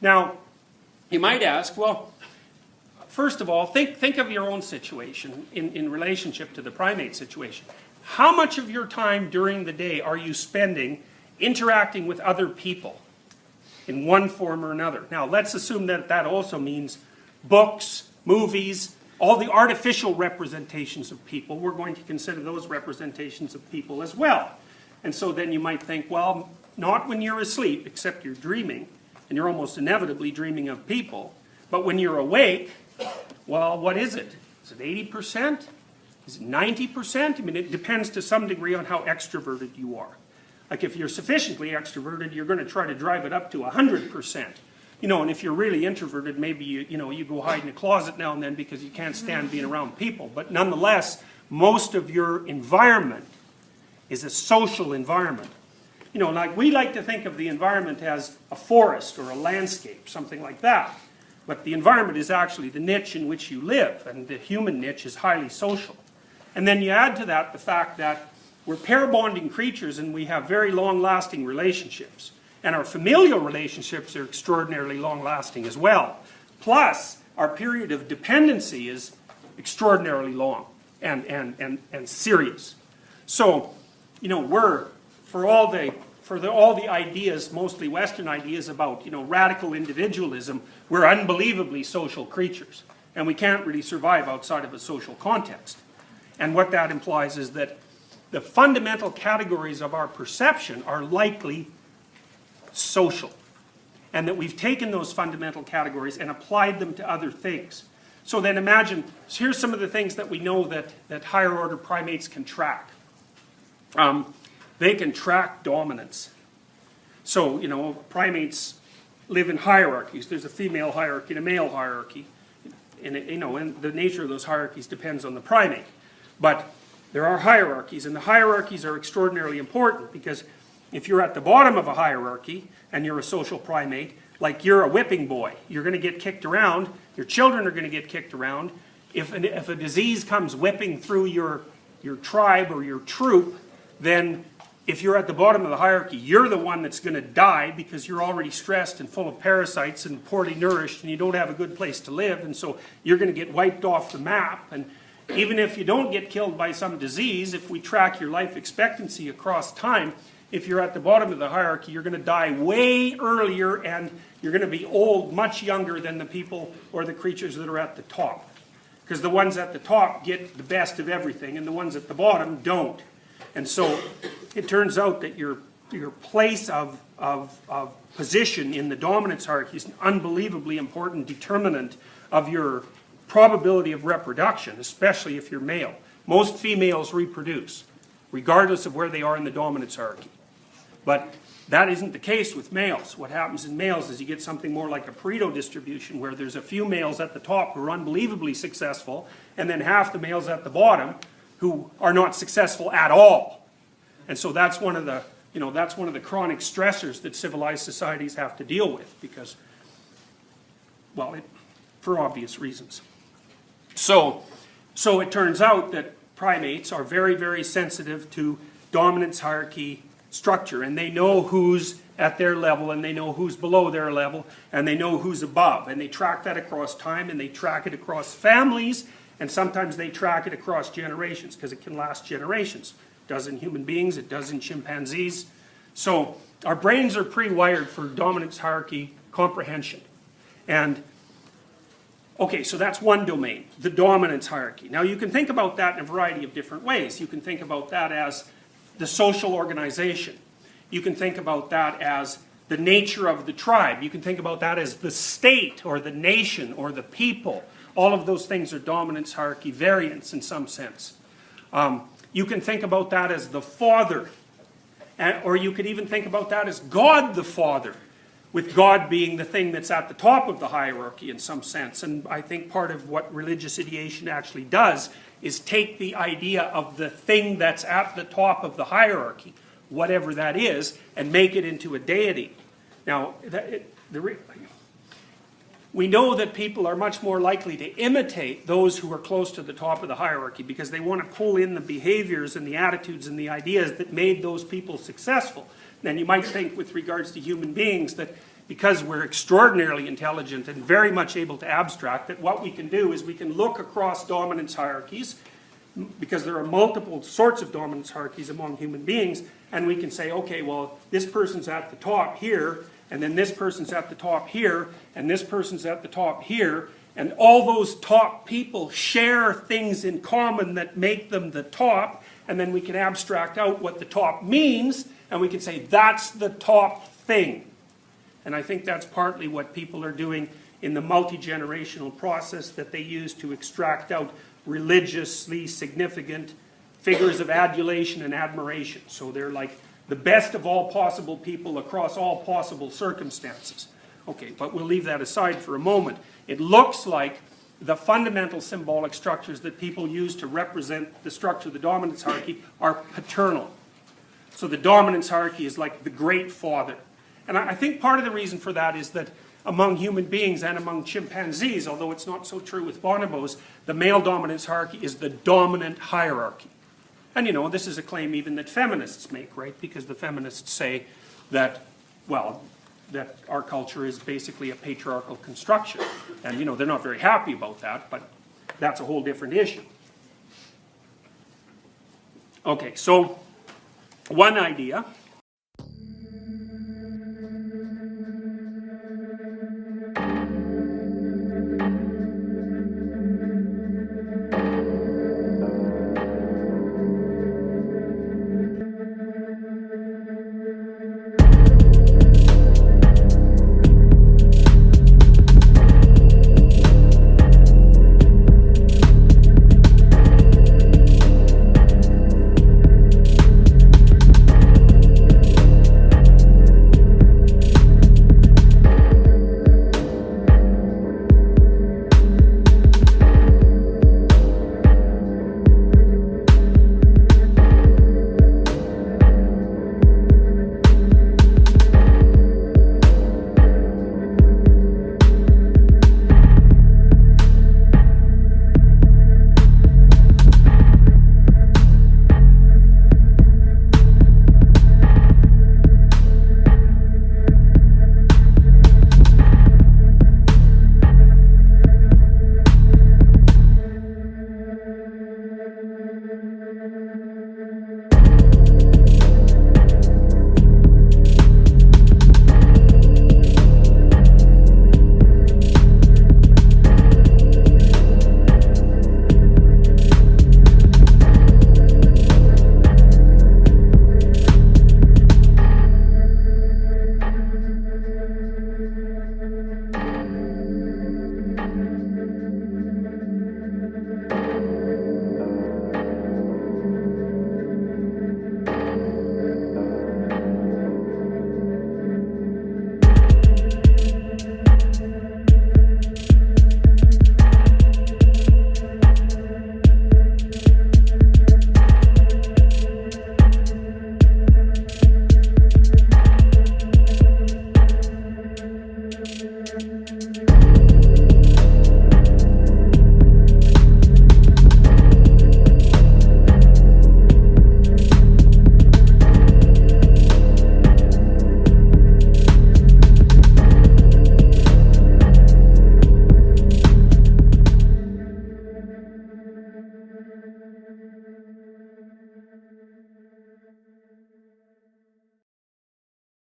Now, you might ask, well, first of all, think of your own situation in relationship to the primate situation. How much of your time during the day are you spending interacting with other people in one form or another? Now, let's assume that that also means books, movies, all the artificial representations of people. We're going to consider those representations of people as well. And so then you might think, well, not when you're asleep, except you're dreaming, and you're almost inevitably dreaming of people. But when you're awake, well, what is it? Is it 80%? Is it 90%? I mean, it depends to some degree on how extroverted you are. Like if you're sufficiently extroverted, you're going to try to drive it up to 100%. You know, and if you're really introverted, maybe you go hide in a closet now and then because you can't stand being around people. But nonetheless, most of your environment is a social environment. You know, like we like to think of the environment as a forest or a landscape, something like that. But the environment is actually the niche in which you live, and the human niche is highly social. And then you add to that the fact that we're pair-bonding creatures and we have very long-lasting relationships. And our familial relationships are extraordinarily long-lasting as well. Plus, our period of dependency is extraordinarily long and serious. So, you know, for all the ideas, mostly Western ideas about, you know, radical individualism, we're unbelievably social creatures. And we can't really survive outside of a social context. And what that implies is that the fundamental categories of our perception are likely social. And that we've taken those fundamental categories and applied them to other things. So then imagine, here's some of the things that we know that higher order primates can track. They can track dominance. So, you know, primates live in hierarchies. There's a female hierarchy and a male hierarchy. And, you know, and the nature of those hierarchies depends on the primate. But there are hierarchies, and the hierarchies are extraordinarily important because if you're at the bottom of a hierarchy and you're a social primate, like you're a whipping boy, you're going to get kicked around, your children are going to get kicked around. If a disease comes whipping through your tribe or your troop, then if you're at the bottom of the hierarchy, you're the one that's going to die because you're already stressed and full of parasites and poorly nourished and you don't have a good place to live, and so you're going to get wiped off the map. And even if you don't get killed by some disease, if we track your life expectancy across time, if you're at the bottom of the hierarchy, you're going to die way earlier and you're going to be old much younger than the people or the creatures that are at the top. Because the ones at the top get the best of everything and the ones at the bottom don't. And so it turns out that your place of position in the dominance hierarchy is an unbelievably important determinant of your probability of reproduction, especially if you're male. Most females reproduce, regardless of where they are in the dominance hierarchy. But that isn't the case with males. What happens in males is you get something more like a Pareto distribution, where there's a few males at the top who are unbelievably successful, and then half the males at the bottom who are not successful at all. And so that's one of the, you know, that's one of the chronic stressors that civilized societies have to deal with because, well, for obvious reasons. So it turns out that primates are very, very sensitive to dominance hierarchy structure, and they know who's at their level and they know who's below their level and they know who's above, and they track that across time and they track it across families, and sometimes they track it across generations because it can last generations. It does in human beings, it does in chimpanzees. So our brains are pre-wired for dominance hierarchy comprehension. And okay, so that's one domain, the dominance hierarchy. Now you can think about that in a variety of different ways. You can think about that as the social organization. You can think about that as the nature of the tribe. You can think about that as the state or the nation or the people. All of those things are dominance hierarchy variants in some sense. You can think about that as the father. Or you could even think about that as God the Father, with God being the thing that's at the top of the hierarchy in some sense. And I think part of what religious ideation actually does is take the idea of the thing that's at the top of the hierarchy, whatever that is, and make it into a deity. Now, we know that people are much more likely to imitate those who are close to the top of the hierarchy because they want to pull in the behaviors and the attitudes and the ideas that made those people successful. Then you might think with regards to human beings that, because we're extraordinarily intelligent and very much able to abstract, that what we can do is we can look across dominance hierarchies, because there are multiple sorts of dominance hierarchies among human beings, and we can say, okay, well, this person's at the top here, and then this person's at the top here, and this person's at the top here, and all those top people share things in common that make them the top, and then we can abstract out what the top means, and we can say, that's the top thing. And I think that's partly what people are doing in the multi-generational process that they use to extract out religiously significant figures of adulation and admiration. So they're like the best of all possible people across all possible circumstances. Okay, but we'll leave that aside for a moment. It looks like the fundamental symbolic structures that people use to represent the structure of the dominance hierarchy are paternal. So the dominance hierarchy is like the great father. And I think part of the reason for that is that among human beings and among chimpanzees, although it's not so true with bonobos, the male dominance hierarchy is the dominant hierarchy. And you know, this is a claim even that feminists make, right? Because the feminists say that, well, that our culture is basically a patriarchal construction. And you know, they're not very happy about that, but that's a whole different issue. Okay, so one idea